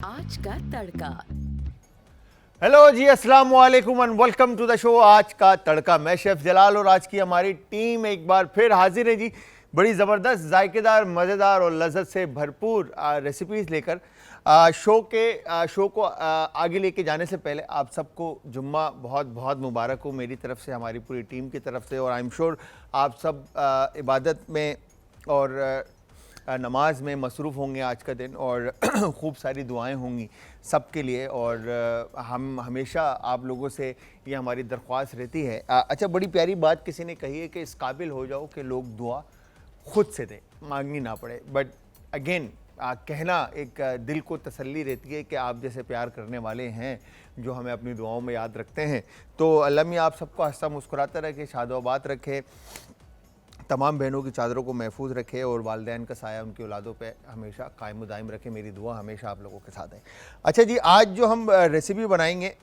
आज का तड़का। हेलो जी, अस्सलाम वालेकुम and welcome to the show आज का तड़का। मैं शेफ जलाल और आज की हमारी टीम एक बार फिर हाजिर है जी, बड़ी ज़बरदस्त, जायकेदार, मज़ेदार और लज्जत से भरपूर रेसिपीज़ लेकर। शो को आगे लेके जाने से पहले आप सबको जुम्मा बहुत बहुत मुबारक हो मेरी तरफ से, हमारी पूरी टीम की तरफ से। और आई एम श्योर आप सब इबादत में और नमाज में मसरूफ़ होंगे आज का दिन, और खूब सारी दुआएं होंगी सबके लिए। और हम हमेशा आप लोगों से ये हमारी दरख्वास्त रहती है। अच्छा, बड़ी प्यारी बात किसी ने कही है कि इस काबिल हो जाओ कि लोग दुआ खुद से दें, मांगनी ना पड़े। बट अगेन कहना एक दिल को तसल्ली रहती है कि आप जैसे प्यार करने वाले हैं जो हमें अपनी दुआओं में याद रखते हैं। तो अल्लाह मियां आप सबको हंसता मुस्कुराता रखे, शादोबाद रखे, तमाम बहनों की चादरों को महफूज रखे और वालिदैन का साया उनकी औलादों पे हमेशा कायम दायम रखे। मेरी दुआ हमेशा आप लोगों के साथ है। अच्छा जी, आज जो हम रेसिपी बनाएंगे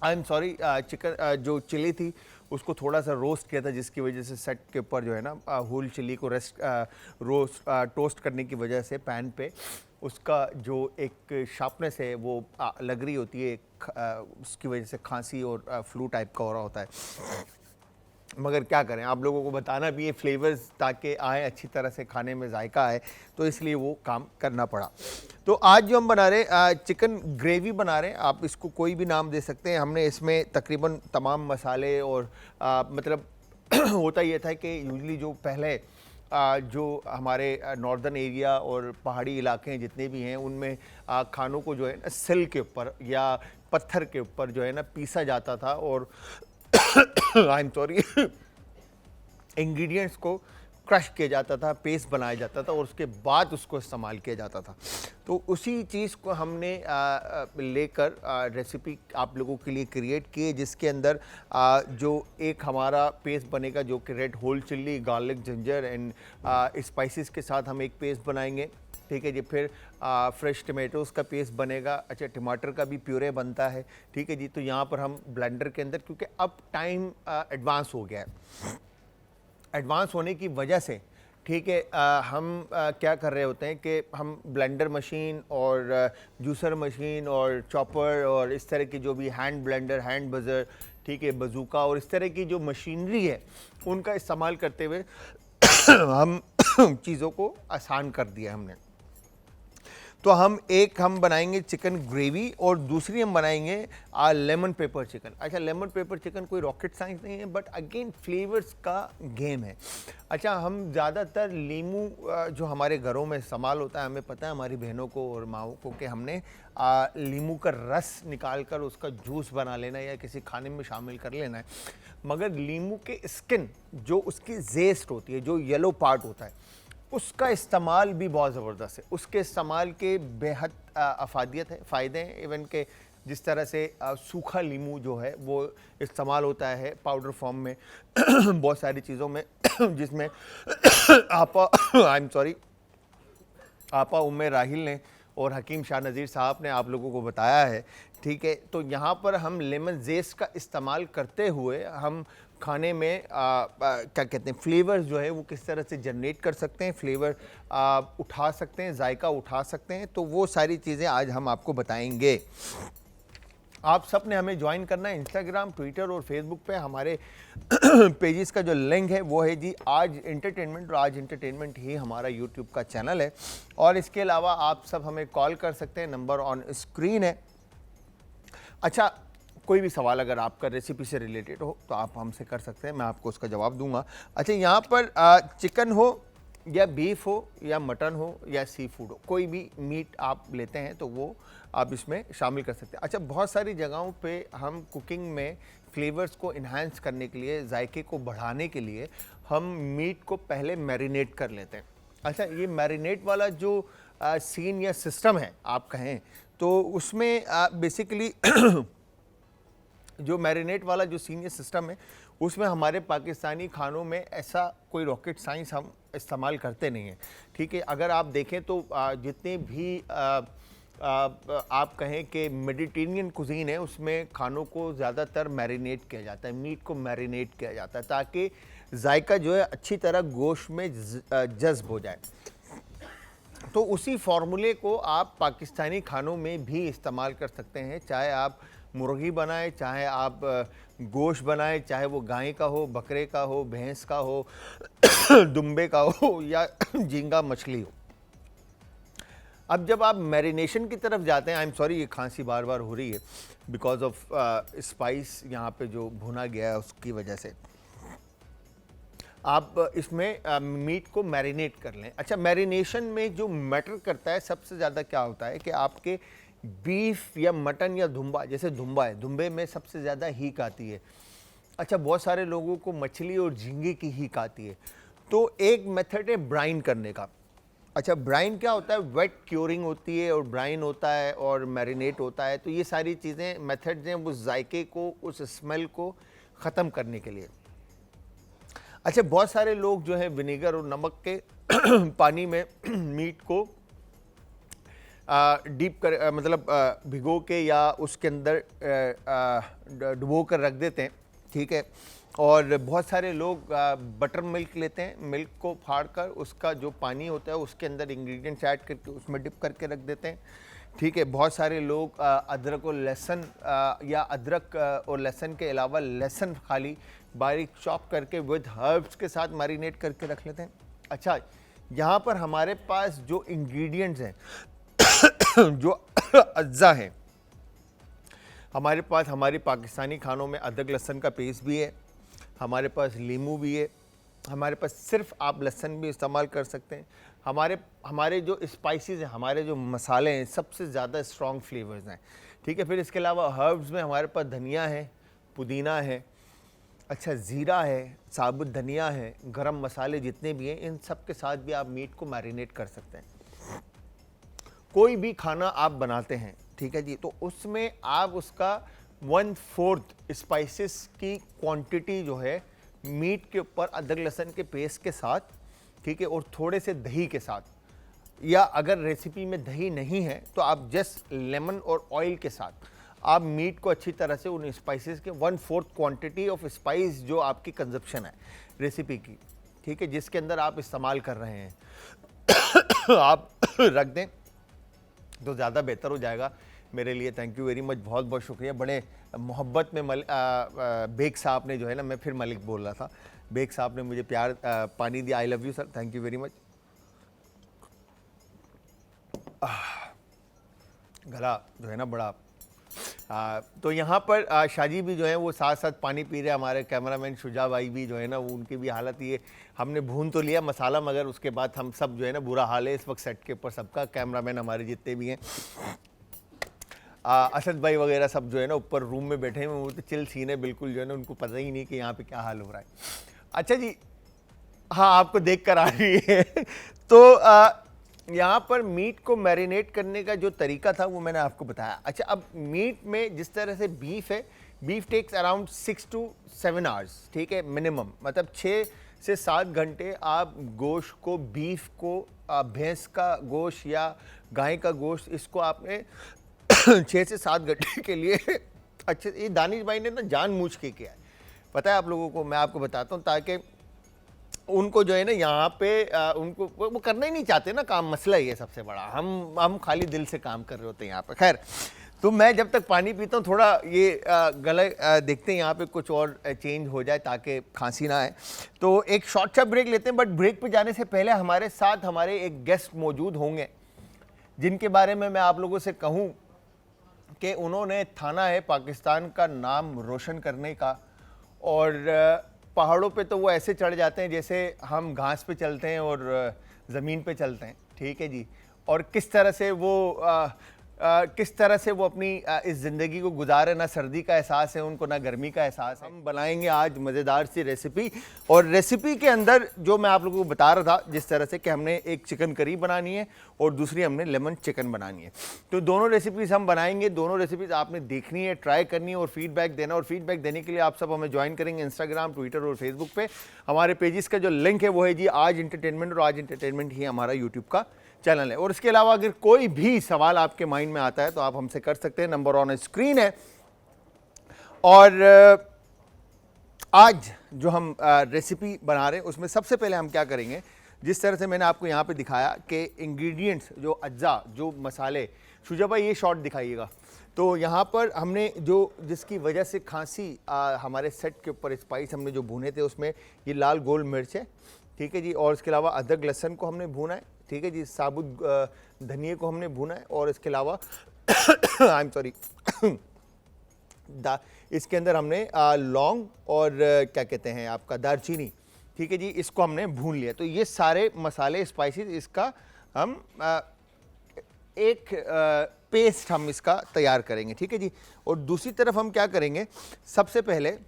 आई एम सॉरी, चिकन जो चिली थी उसको थोड़ा सा रोस्ट किया था, जिसकी वजह से सेट के ऊपर जो है ना होल चिली को टोस्ट करने की वजह से पैन पे उसका जो एक शार्पनेस है वो लग रही होती है, उसकी वजह से खांसी और फ्लू टाइप का हो रहा होता है। मगर क्या करें, आप लोगों को बताना भी है फ्लेवर्स ताकि आए, अच्छी तरह से खाने में जायका आए, तो इसलिए वो काम करना पड़ा। तो आज जो हम बना रहे हैं चिकन ग्रेवी बना रहे हैं, आप इसको कोई भी नाम दे सकते हैं। हमने इसमें तकरीबन तमाम मसाले और मतलब होता ये था कि यूजली जो पहले जो हमारे नॉर्दर्न एरिया और पहाड़ी इलाके हैं जितने भी हैं उनमें खानों को जो है ना सिल के ऊपर या पत्थर के ऊपर जो है ना पीसा जाता था, और आई एम सॉरी इंग्रेडिएंट्स को क्रश किया जाता था, पेस्ट बनाया जाता था और उसके बाद उसको इस्तेमाल किया जाता था। तो उसी चीज़ को हमने लेकर रेसिपी आप लोगों के लिए क्रिएट की, जिसके अंदर जो एक हमारा पेस्ट बनेगा जो कि red whole chilli, garlic, ginger and spices के साथ हम एक पेस्ट बनाएंगे। ठीक है जी। फिर फ्रेश टमाटोज़ का पेस्ट बनेगा। अच्छा, टमाटर का भी प्यूरे बनता है। ठीक है जी। तो यहाँ पर हम ब्लेंडर के अंदर, क्योंकि अब टाइम एडवांस हो गया है, एडवांस होने की वजह से ठीक है हम क्या कर रहे होते हैं कि हम ब्लेंडर मशीन और जूसर मशीन और चॉपर और इस तरह की जो भी हैंड ब्लेंडर, हैंड बज़र, ठीक है, बजूका और इस तरह की जो मशीनरी है उनका इस्तेमाल करते हुए हम चीज़ों को आसान कर दिया हमने। तो हम बनाएंगे चिकन ग्रेवी और दूसरी हम बनाएंगे लेमन पेपर चिकन। अच्छा, लेमन पेपर चिकन कोई रॉकेट साइंस नहीं है, बट अगेन फ्लेवर्स का गेम है। अच्छा, हम ज़्यादातर लीमू जो हमारे घरों में इस्तेमाल होता है, हमें पता है हमारी बहनों को और माओं को कि हमने लीमू का रस निकाल कर उसका जूस बना लेना है या किसी खाने में शामिल कर लेना है। मगर लीमू के स्किन जो उसकी जेस्ट होती है, जो येलो पार्ट होता है, उसका इस्तेमाल भी बहुत ज़बरदस्त है। उसके इस्तेमाल के बेहद अफादियत है, फ़ायदे हैं। इवन के जिस तरह से सूखा लीमू जो है वो इस्तेमाल होता है पाउडर फॉर्म में बहुत सारी चीज़ों में जिसमें आई एम सॉरी आपा उम्मे राहिल ने और हकीम शाह नज़ीर साहब ने आप लोगों को बताया है। ठीक है, तो यहाँ पर हम लेमन जेस्ट का इस्तेमाल करते हुए हम खाने में क्या कहते हैं फ्लेवर्स जो है वो किस तरह से जनरेट कर सकते हैं, फ्लेवर उठा सकते हैं, जायका उठा सकते हैं। तो वो सारी चीज़ें आज हम आपको बताएंगे। आप सब ने हमें ज्वाइन करना है इंस्टाग्राम, ट्विटर और फेसबुक पे। हमारे पेजेस का जो लिंक है वो है जी आज एंटरटेनमेंट, और आज एंटरटेनमेंट ही हमारा यूट्यूब का चैनल है। और इसके अलावा आप सब हमें कॉल कर सकते हैं, नंबर ऑन स्क्रीन है। अच्छा, कोई भी सवाल अगर आपका रेसिपी से रिलेटेड हो तो आप हमसे कर सकते हैं, मैं आपको उसका जवाब दूंगा। अच्छा, यहाँ पर चिकन हो या बीफ हो या मटन हो या सी फूड हो, कोई भी मीट आप लेते हैं तो वो आप इसमें शामिल कर सकते हैं। अच्छा, बहुत सारी जगहों पे हम कुकिंग में फ्लेवर्स को इन्हांस करने के लिए, जायके को बढ़ाने के लिए हम मीट को पहले मैरिनेट कर लेते हैं। अच्छा, ये मैरिनेट वाला जो सीन या सिस्टम है आप कहें तो उसमें बेसिकली जो मैरिनेट वाला जो सीनियर सिस्टम है उसमें हमारे पाकिस्तानी खानों में ऐसा कोई रॉकेट साइंस हम इस्तेमाल करते नहीं हैं। ठीक है, अगर आप देखें तो जितने भी आप कहें कि मेडिटेरेनियन कुजीन है उसमें खानों को ज़्यादातर मैरिनेट किया जाता है, मीट को मैरिनेट किया जाता है ताकि जायका जो है अच्छी तरह गोश्त में जज्ब हो जाए। तो उसी फॉर्मूले को आप पाकिस्तानी खानों में भी इस्तेमाल कर सकते हैं, चाहे आप मुर्गी बनाएं, चाहे आप गोश्त बनाएं, चाहे वो गाय का हो, बकरे का हो, भैंस का हो, दुम्बे का हो या झींगा मछली हो। अब जब आप मैरिनेशन की तरफ जाते हैं, आई एम सॉरी ये खांसी बार बार हो रही है बिकॉज ऑफ स्पाइस यहाँ पे जो भुना गया है उसकी वजह से। आप इसमें मीट को मैरिनेट कर लें। अच्छा, मैरिनेशन में जो मैटर करता है सबसे ज़्यादा क्या होता है कि आपके बीफ या मटन या दुम्बा, जैसे दुम्बा है, दुम्बे में सबसे ज़्यादा हीक आती है। अच्छा, बहुत सारे लोगों को मछली और झींगे की हीक आती है। तो एक मेथड है ब्राइन करने का। अच्छा, ब्राइन क्या होता है? वेट क्योरिंग होती है और ब्राइन होता है और मैरिनेट होता है। तो ये सारी चीज़ें मेथड्स हैं उस जायके को, उस स्मेल को ख़त्म करने के लिए। अच्छा, बहुत सारे लोग जो है विनेगर और नमक के पानी में मीट को डीप कर मतलब भिगो के या उसके अंदर डुबो कर रख देते हैं, ठीक है। और बहुत सारे लोग बटर मिल्क लेते हैं, मिल्क को फाड़ कर उसका जो पानी होता है उसके अंदर इंग्रेडिएंट्स ऐड करके उसमें डिप करके रख देते हैं, ठीक है। बहुत सारे लोग अदरक और लहसुन या अदरक और लहसुन के अलावा लहसुन खाली बारीक चॉप करके विद हर्ब्स के साथ मैरिनेट करके रख लेते हैं। अच्छा, यहाँ पर हमारे पास जो इंग्रेडिएंट्स हैं जो अज्जा हैं हमारे पास, हमारी पाकिस्तानी खानों में अदरक लहसुन का पेस्ट भी है, हमारे पास लीमू भी है, हमारे पास सिर्फ आप लहसुन भी इस्तेमाल कर सकते हैं। हमारे जो स्पाइसेस हैं, हमारे जो मसाले हैं, सबसे ज़्यादा स्ट्रॉन्ग फ्लेवर्स हैं, ठीक है। फिर इसके अलावा हर्ब्स में हमारे पास धनिया है, पुदीना है, अच्छा ज़ीरा है, साबुत धनिया है, गरम मसाले जितने भी हैं, इन सब के साथ भी आप मीट को मैरिनेट कर सकते हैं। कोई भी खाना आप बनाते हैं, ठीक है जी, तो उसमें आप उसका 1/4 स्पाइसेस की क्वांटिटी जो है मीट के ऊपर अदरक लहसुन के पेस्ट के साथ, ठीक है, और थोड़े से दही के साथ, या अगर रेसिपी में दही नहीं है तो आप जस्ट लेमन और ऑयल के साथ आप मीट को अच्छी तरह से उन स्पाइसेस के 1/4 क्वांटिटी ऑफ स्पाइस जो आपकी कंजप्शन है रेसिपी की, ठीक है, जिसके अंदर आप इस्तेमाल कर रहे हैं आप रख दें तो ज़्यादा बेहतर हो जाएगा मेरे लिए। थैंक यू वेरी मच, बहुत बहुत शुक्रिया। बड़े मोहब्बत में बेग साहब ने जो है ना, मैं फिर मलिक बोल रहा था, बेग साहब ने मुझे प्यार पानी दिया। I love you sir, thank you very much. गला जो है ना बड़ा तो यहाँ पर शाजी भी जो है वो साथ साथ पानी पी रहे हैं। हमारे कैमरामैन शुजा भाई भी जो है ना, वो उनकी भी हालत ये, हमने भून तो लिया मसाला मगर उसके बाद हम सब जो है ना, बुरा हाल है इस वक्त सेट के ऊपर सबका, कैमरामैन हमारे जितने भी हैं, असद भाई वगैरह सब जो है ना ऊपर रूम में बैठे हैं, वो तो चिल सीन है बिल्कुल, जो है ना उनको पता ही नहीं कि यहाँ पे क्या हाल हो रहा है। अच्छा जी, हाँ आपको देख कर आ रही है तो यहाँ पर मीट को मैरिनेट करने का जो तरीका था वो मैंने आपको बताया। अच्छा, अब मीट में जिस तरह से बीफ है, beef takes around 6 to 7 hours, ठीक है, मिनिमम, मतलब 6 से 7 घंटे आप गोश्त को, बीफ को, भैंस का गोश्त या गाय का गोश्त, इसको आपने 6 से 7 घंटे के लिए अच्छे, ये दानिश भाई ने ना जानबूझ के किया है, पता है आप लोगों को, मैं आपको बताता हूँ, ताकि उनको जो है ना यहाँ पे उनको वो करना ही नहीं चाहते ना काम, मसला ही है सबसे बड़ा। हम खाली दिल से काम कर रहे होते हैं यहाँ पे। खैर, तो मैं जब तक पानी पीता हूँ थोड़ा ये गला देखते हैं यहाँ पे कुछ और चेंज हो जाए ताकि खांसी ना आए। तो एक शॉर्ट सा ब्रेक लेते हैं, बट ब्रेक पे जाने से पहले हमारे साथ हमारे एक गेस्ट मौजूद होंगे जिनके बारे में मैं आप लोगों से कहूँ कि उन्होंने थाना है पाकिस्तान का नाम रोशन करने का, और पहाड़ों पे तो वो ऐसे चढ़ जाते हैं जैसे हम घास पे चलते हैं और ज़मीन पे चलते हैं, ठीक है जी। और किस तरह से वो अपनी इस ज़िंदगी को गुजारे, ना सर्दी का एहसास है उनको, ना गर्मी का एहसास है। हम बनाएंगे आज मज़ेदार सी रेसिपी, और रेसिपी के अंदर जो मैं आप लोगों को बता रहा था जिस तरह से कि हमने एक चिकन करी बनानी है और दूसरी हमने लेमन चिकन बनानी है, तो दोनों रेसिपीज़ हम बनाएंगे। दोनों रेसिपीज़ आपने देखनी है, ट्राई करनी है और फीडबैक देना। और फीडबैक देने के लिए आप सब हमें ज्वाइन करेंगे इंस्टाग्राम, ट्विटर और फेसबुक पे। हमारे पेजेस का जो लिंक है वो है जी आज एंटरटेनमेंट, और आज एंटरटेनमेंट ही हमारा यूट्यूब का चैनल है। और इसके अलावा अगर कोई भी सवाल आपके माइंड में आता है तो आप हमसे कर सकते हैं, नंबर ऑन स्क्रीन है। और आज जो हम रेसिपी बना रहे हैं उसमें सबसे पहले हम क्या करेंगे, जिस तरह से मैंने आपको यहाँ पे दिखाया कि इंग्रेडिएंट्स जो अज्जा जो मसाले, शुजा भाई ये शॉट दिखाइएगा। तो यहाँ पर हमने जो जिसकी वजह से खांसी हमारे सेट के ऊपर स्पाइस हमने जो भुने थे उसमें ये लाल गोल मिर्च है, ठीक है जी, और इसके अलावा अदरक लहसुन को हमने भुना है, ठीक है जी, साबुत धनिए को हमने भुना है, और इसके अलावा आई एम सॉरी इसके अंदर हमने लौंग और क्या कहते हैं आपका दालचीनी, ठीक है जी, इसको हमने भून लिया। तो ये सारे मसाले स्पाइसेस इसका हम एक पेस्ट हम इसका तैयार करेंगे, ठीक है जी। और दूसरी तरफ हम क्या करेंगे, सबसे पहले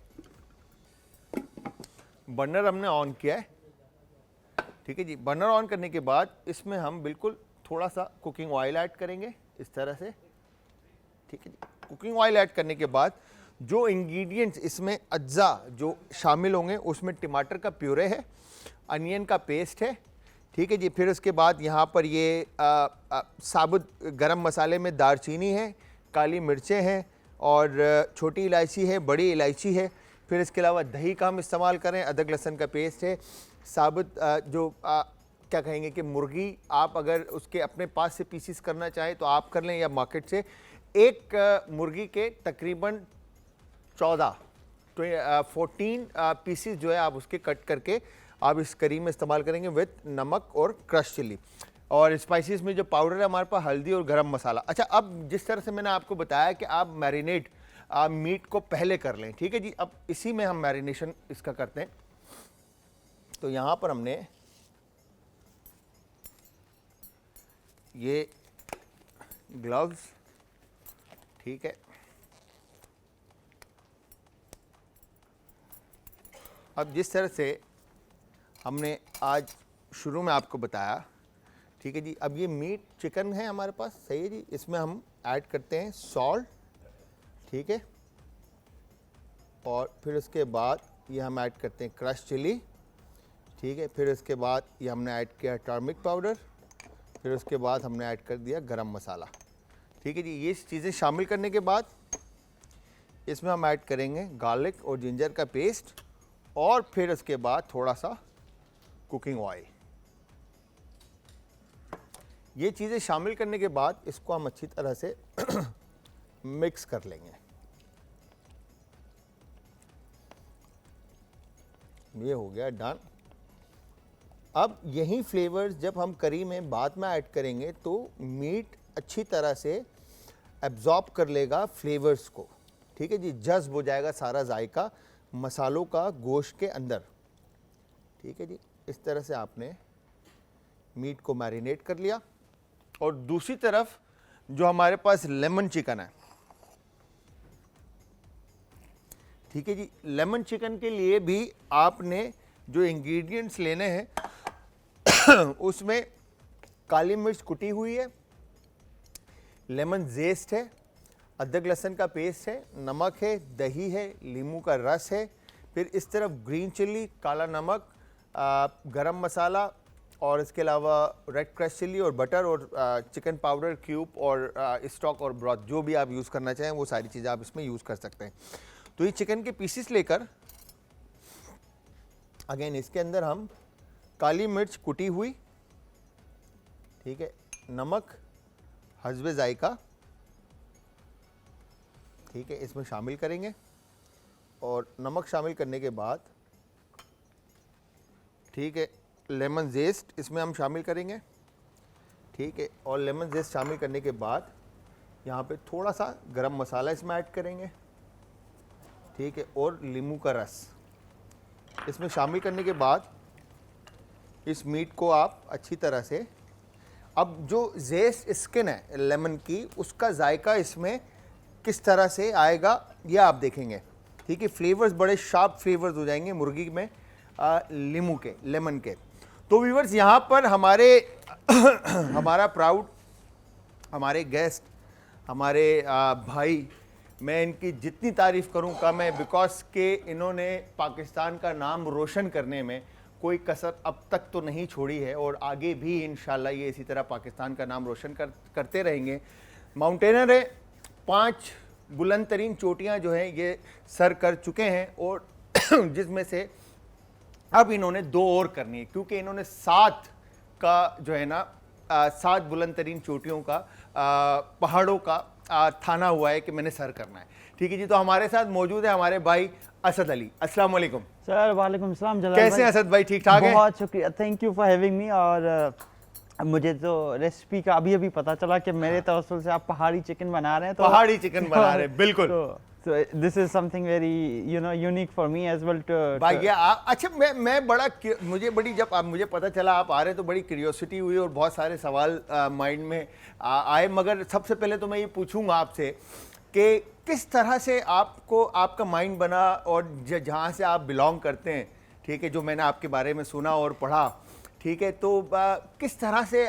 बर्नर हमने ऑन किया है, ठीक है जी। बर्नर ऑन करने के बाद इसमें हम बिल्कुल थोड़ा सा कुकिंग ऑयल ऐड करेंगे इस तरह से, ठीक है जी। कुकिंग ऑयल ऐड करने के बाद जो इंग्रेडिएंट्स इसमें अज्जा जो शामिल होंगे उसमें टमाटर का प्यूरे है, अनियन का पेस्ट है, ठीक है जी। फिर उसके बाद यहाँ पर ये साबुत गरम मसाले में दालचीनी है, काली मिर्चें हैं और छोटी इलायची है, बड़ी इलायची है। फिर इसके अलावा दही का हम इस्तेमाल करें, अदरक लहसुन का पेस्ट है, साबुत जो क्या कहेंगे कि मुर्गी आप अगर उसके अपने पास से पीसीस करना चाहें तो आप कर लें या मार्केट से। एक मुर्गी के तकरीबन 14 पीसीस जो है आप उसके कट करके आप इस करी में इस्तेमाल करेंगे विद नमक और क्रश चिल्ली। और स्पाइसेस में जो पाउडर है हमारे पास हल्दी और गरम मसाला। अच्छा, अब जिस तरह से मैंने आपको बताया कि आप मैरिनेट मीट को पहले कर लें, ठीक है जी। अब इसी में हम मैरिनेशन इसका करते हैं। तो यहाँ पर हमने ये ग्लव्स, ठीक है, अब जिस तरह से हमने आज शुरू में आपको बताया, ठीक है जी। अब ये मीट चिकन है हमारे पास, सही है जी। इसमें हम ऐड करते हैं सॉल्ट, ठीक है, और फिर उसके बाद ये हम ऐड करते हैं क्रश चिली, ठीक है। फिर उसके बाद ये हमने ऐड किया टर्मरिक पाउडर, फिर उसके बाद हमने ऐड कर दिया गरम मसाला, ठीक है जी। ये चीज़ें शामिल करने के बाद इसमें हम ऐड करेंगे गार्लिक और जिंजर का पेस्ट, और फिर उसके बाद थोड़ा सा कुकिंग ऑयल। ये चीज़ें शामिल करने के बाद इसको हम अच्छी तरह से मिक्स कर लेंगे। ये हो गया डन। अब यही फ्लेवर्स जब हम करी में बाद में ऐड करेंगे तो मीट अच्छी तरह से एब्जॉर्ब कर लेगा फ्लेवर्स को, ठीक है जी। जज्ब हो जाएगा सारा जायका मसालों का गोश्त के अंदर, ठीक है जी। इस तरह से आपने मीट को मैरिनेट कर लिया। और दूसरी तरफ जो हमारे पास लेमन चिकन है, ठीक है जी, लेमन चिकन के लिए भी आपने जो इंग्रेडिएंट्स लेने हैं उसमें काली मिर्च कुटी हुई है, लेमन जेस्ट है, अदरक लहसुन का पेस्ट है, नमक है, दही है, नींबू का रस है। फिर इस तरफ ग्रीन चिल्ली, काला नमक, गरम मसाला, और इसके अलावा रेड क्रश चिल्ली और बटर और चिकन पाउडर क्यूब और स्टॉक और ब्रॉथ, जो भी आप यूज़ करना चाहें वो सारी चीज़ें आप इसमें यूज़ कर सकते हैं। तो ये चिकन के पीसेस लेकर अगेन इसके अंदर हम काली मिर्च कुटी हुई, ठीक है, नमक हस्बे जायका, ठीक है, इसमें शामिल करेंगे। और नमक शामिल करने के बाद, ठीक है, लेमन जेस्ट इसमें हम शामिल करेंगे, ठीक है। और लेमन जेस्ट शामिल करने के बाद यहाँ पे थोड़ा सा गरम मसाला इसमें ऐड करेंगे, ठीक है, और नींबू का रस इसमें शामिल करने के बाद इस मीट को आप अच्छी तरह से, अब जो जेस्ट स्किन है लेमन की उसका जायका इसमें किस तरह से आएगा यह आप देखेंगे, ठीक है। फ्लेवर्स बड़े शार्प फ्लेवर्स हो जाएंगे मुर्गी में नींबू के, लेमन के। तो व्यूअर्स यहाँ पर हमारा प्राउड, हमारे गेस्ट, हमारे भाई, मैं इनकी जितनी तारीफ़ करूँ कम है, बिकॉज के इन्होंने पाकिस्तान का नाम रोशन करने में कोई कसर अब तक तो नहीं छोड़ी है और आगे भी इंशाल्लाह ये इसी तरह पाकिस्तान का नाम रोशन करते रहेंगे। माउंटेनर है, 5 बुलंद तरीन चोटियाँ जो हैं ये सर कर चुके हैं और जिसमें से अब इन्होंने 2 और करनी है, क्योंकि इन्होंने 7 का जो है ना 7 बुलंद तरीन चोटियों का पहाड़ों का थाना हुआ है कि मैंने सर करना है। ठीक है जी, तो हमारे साथ मौजूद है हमारे भाई असद अली। अस्सलाम वालेकुम सर। वालेकुम सलाम जलाल कैसे हैं असद भाई, ठीक ठाक हैं? बहुत शुक्रिया, thank you for having me. और मुझे तो रेसिपी का अभी अभी पता चला कि मेरे तवस्सुल से आप पहाड़ी चिकन बना रहे हैं। तो पहाड़ी चिकन बना रहे हैं, बिल्कुल। So this is something very unique for me as well to भाई ये अच्छा, मैं बड़ा मुझे बड़ी जब मुझे पता चला आप आ रहे तो बड़ी क्यूरियोसिटी हुई और बहुत सारे सवाल माइंड में आए। मगर सबसे पहले तो मैं ये पूछूंगा आपसे कि किस तरह से आपको आपका माइंड बना और जहाँ से आप बिलोंग करते हैं, ठीक है, जो मैंने आपके बारे में सुना और पढ़ा, ठीक है, तो किस तरह से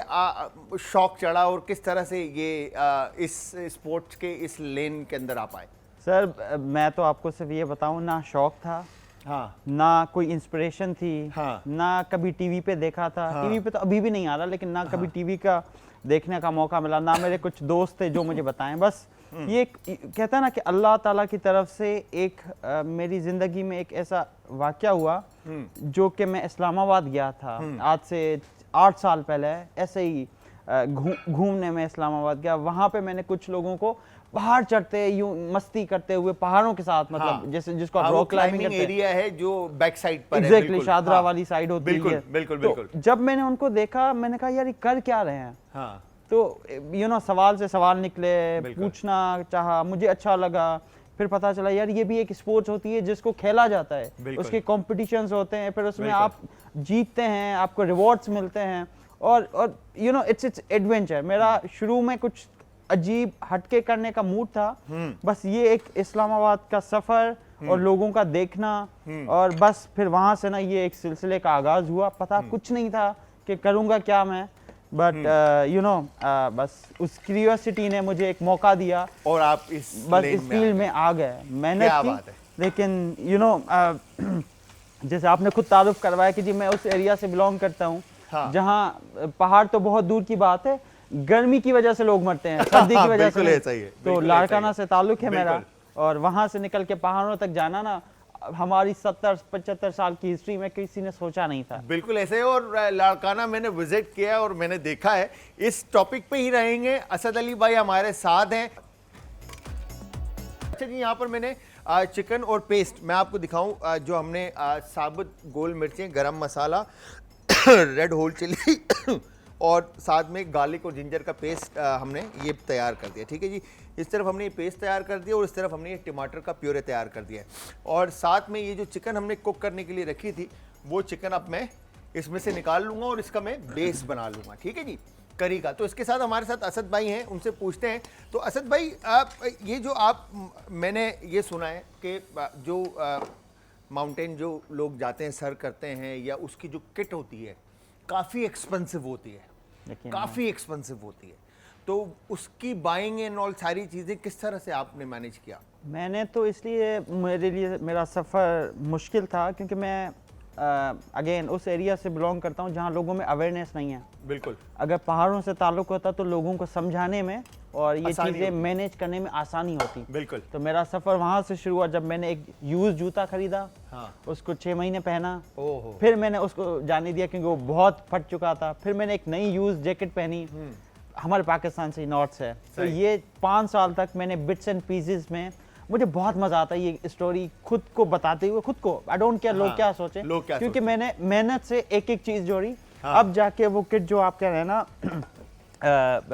शौक चढ़ा और किस तरह से ये इस स्पोर्ट्स के इस लेन के अंदर आप आए? सर मैं तो आपको सिर्फ ये बताऊं, ना शौक था, हाँ, ना कोई इंस्पिरेशन थी, हाँ, ना कभी टीवी पे देखा था। हाँ, टीवी पे तो अभी भी नहीं आ रहा, लेकिन ना कभी टीवी का देखने का मौका मिला, ना मेरे कुछ दोस्त थे जो मुझे बताएं। बस ये कहता है ना कि अल्लाह ताला की तरफ से एक मेरी ज़िंदगी में एक ऐसा वाक़या हुआ जो कि मैं इस्लामाबाद गया था आज से 8 साल पहले। ऐसे ही घूमने में इस्लामाबाद गया। वहाँ पे मैंने कुछ लोगों को पहाड़ चढ़ते यूं मस्ती करते हुए पहाड़ों के साथ, मतलब हाँ, जैसे जिसको आप रॉक क्लाइंबिंग कहते हैं, एरिया है जो बैक साइड पर है, एग्जैक्टली शादरा वाली साइड होती बिल्कुल, है। बिल्कुल, तो बिल्कुल। जब मैंने उनको देखा, मैंने कहा यार ये कर क्या रहे हैं। हाँ, तो सवाल से सवाल निकले, पूछना चाहा, मुझे अच्छा लगा। फिर पता चला यार ये भी एक स्पोर्ट्स होती है जिसको खेला जाता है, उसके कॉम्पिटिशन्स होते हैं, फिर उसमें आप जीतते हैं, आपको रिवॉर्ड्स मिलते हैं और इट्स एडवेंचर। मेरा शुरू में कुछ अजीब हटके करने का मूड था, बस ये एक इस्लामाबाद का सफर और लोगों का देखना, और बस फिर वहां से ना ये एक सिलसिले का आगाज हुआ। पता कुछ नहीं था कि करूंगा क्या मैं, बट बस उस क्यूरियोसिटी ने मुझे एक मौका दिया और आप इस फील्ड में आ गए। मेहनत की, लेकिन जैसे आपने खुद तारुफ करवाया कि जी मैं उस एरिया से बिलोंग करता हूँ, हाँ, जहाँ पहाड़ तो बहुत दूर की बात है, गर्मी की वजह से लोग मरते हैं, सर्दी की वजह से नहीं। तो लाड़काना से ताल्लुक है मेरा, और वहां से निकल के पहाड़ों तक जाना ना हमारी 70-75 साल की हिस्ट्री में किसी ने सोचा नहीं था। बिल्कुल ऐसे। और लाड़काना मैंने विजिट किया और मैंने देखा है। इस टॉपिक पे ही रहेंगे, असद अली भाई हमारे साथ हैं। अच्छा जी, यहाँ पर मैंने चिकन और पेस्ट मैं आपको दिखाऊं, जो हमने साबुत गोल मिर्चें, गरम मसाला, रेड होल चिल्ली और साथ में गार्लिक और जिंजर का पेस्ट हमने ये तैयार कर दिया। ठीक है जी, इस तरफ हमने ये पेस्ट तैयार कर दिया और इस तरफ हमने ये टमाटर का प्यूरे तैयार कर दिया है। और साथ में ये जो चिकन हमने कुक करने के लिए रखी थी, वो चिकन अब मैं इसमें से निकाल लूँगा और इसका मैं बेस बना लूँगा, ठीक है जी, करी का। तो इसके साथ हमारे साथ असद भाई हैं, उनसे पूछते हैं। तो असद भाई, आप ये जो मैंने ये सुना है कि जो माउंटेन जो लोग जाते हैं, सर करते हैं, या उसकी जो किट होती है काफ़ी एक्सपेंसिव होती है, काफ़ी एक्सपेंसिव होती है। तो उसकी बाइंग एंड ऑल सारी चीज़ें किस तरह से आपने मैनेज किया? मैंने तो इसलिए, मेरे लिए मेरा सफ़र मुश्किल था क्योंकि मैं अगेन उस एरिया से बिलोंग करता हूँ जहाँ लोगों में अवेयरनेस नहीं है। बिल्कुल। अगर पहाड़ों से ताल्लुक़ होता तो लोगों को समझाने में और ये चीज़ें मैनेज करने में आसानी होती। बिल्कुल। तो मेरा सफ़र वहाँ से शुरू हुआ जब मैंने एक यूज़ जूता खरीदा, हाँ, उसको 6 महीने पहना, ओहो, फिर मैंने उसको जाने दिया क्योंकि वो बहुत फट चुका था। फिर मैंने एक नई यूज़ जैकेट पहनी, हमारे पाकिस्तान से नॉर्थ से। तो ये 5 साल तक मैंने बिट्स एंड पीसेस में, मुझे बहुत मजा आता है ये स्टोरी खुद को बताते हुए, खुद को, आई डोंट केयर लोग क्या सोचे, क्योंकि मैंने मेहनत से एक एक चीज जोड़ी। अब जाके वो किट जो आप कह रहे हैं ना,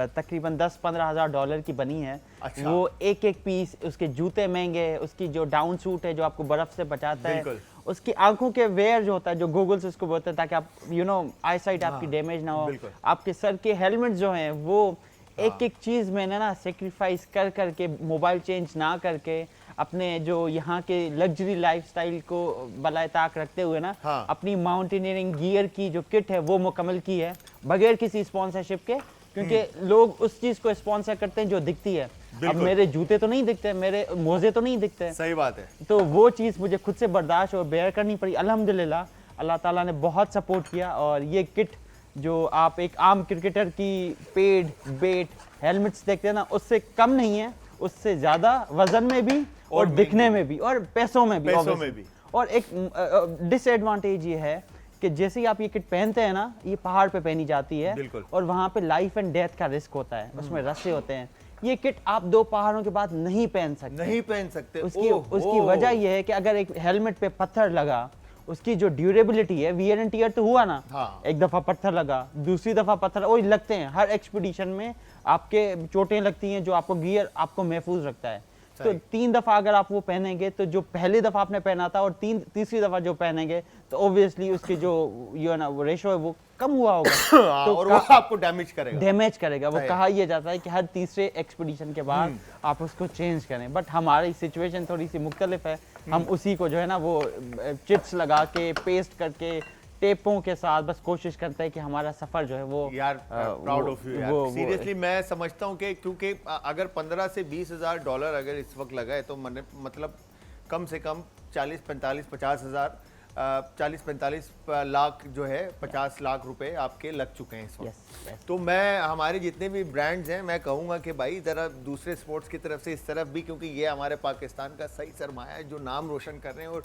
तकरीबन 10-15 हज़ार डॉलर की बनी है। अच्छा। वो एक एक पीस, उसके जूते महंगे, उसकी जो डाउन सूट है जो आपको बर्फ से बचाता है, उसकी आंखों के वेयर जो होता है, जो गूगल्स उसको बोलते हैं ताकि आप आई साइट आपकी डैमेज ना हो, आपके सर के हेलमेट जो हैं वो एक एक चीज़ मैंने ना सेक्रीफाइस कर करके, मोबाइल चेंज ना करके, अपने जो यहाँ के लग्जरी लाइफस्टाइल को बलाए ताक रखते हुए ना, अपनी माउंटेनियरिंग गियर की जो किट है वो मुकम्मल की है, बगैर किसी स्पॉन्सरशिप के, क्योंकि लोग उस चीज़ को स्पॉन्सर करते हैं जो दिखती है। अब मेरे जूते तो नहीं दिखते, मेरे मोजे तो नहीं दिखते। सही बात है। तो वो चीज़ मुझे खुद से बर्दाश्त और बेयर करनी पड़ी। अल्हम्दुलिल्लाह अल्लाह ताला ने बहुत सपोर्ट किया, और ये किट जो आप एक आम क्रिकेटर की पेड, बेट, हेलमेट्स देखते हैं ना, उससे कम नहीं है, उससे ज़्यादा वजन में भी और दिखने में भी और पैसों में भी। और एक डिसएडवांटेज ये है कि जैसे ही आप ये किट पहनते हैं ना, ये पहाड़ पे पहनी जाती है और वहाँ पे लाइफ एंड डेथ का रिस्क होता है, उसमें रस्से होते हैं। ये किट आप 2 पहाड़ों के बाद नहीं पहन सकते। उसकी वजह ये है कि अगर एक हेलमेट पे पत्थर लगा, उसकी जो ड्यूरेबिलिटी है, वियर एंड टियर तो हुआ ना, हाँ। एक दफा पत्थर लगा, दूसरी दफा पत्थर और लगते हैं। हर एक्सपीडिशन में आपके चोटें लगती हैं, जो आपको गियर आपको महफूज रखता है। तो 3 दफा अगर आप वो पहनेंगे, तो जो पहली दफा आपने पहना था और तीसरी दफा जो पहनेंगे, तो ऑब्वियसली उसकी जो वो रेशो है वो कम हुआ होगा। तो और वो आपको डैमेज करेगा। वो कहा यह जाता है कि हर तीसरे एक्सपीडिशन के बाद आप उसको चेंज करें। बट हमारी सिचुएशन थोड़ी सी मुख्तलिफ है। हम उसी को जो है ना वो चिप्स लगा के, पेस्ट करके, टेपों के साथ बस कोशिश करते हैं कि हमारा सफर जो है वो यार प्राउड ऑफ यू यार। सीरियसली मैं समझता हूँ कि क्योंकि अगर 15 से 20 हज़ार डॉलर अगर इस वक्त लगा है, तो मतलब कम से कम 40-45 लाख जो है, 50 लाख रुपए आपके लग चुके हैं इस वक्त। तो मैं हमारे जितने भी ब्रांड्स हैं, मैं कहूँगा कि भाई ज़रा दूसरे स्पोर्ट्स की तरफ से इस तरफ भी, क्योंकि ये हमारे पाकिस्तान का सही सरमाया है जो नाम रोशन कर रहे हैं। और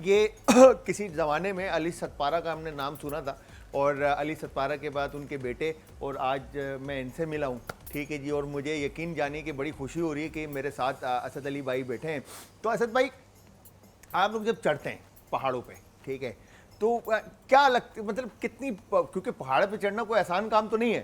ये किसी ज़माने में अली सतपारा का हमने नाम सुना था, और अली सतपारा के बाद उनके बेटे, और आज मैं इनसे मिला हूँ, ठीक है जी। और मुझे यकीन जानिए कि बड़ी खुशी हो रही है कि मेरे साथ असद अली भाई बैठे हैं। तो असद भाई, आप लोग जब चढ़ते हैं पहाड़ों पे, ठीक है, तो क्या लगता, मतलब कितनी, क्योंकि पहाड़ पे चढ़ना कोई आसान काम तो नहीं है,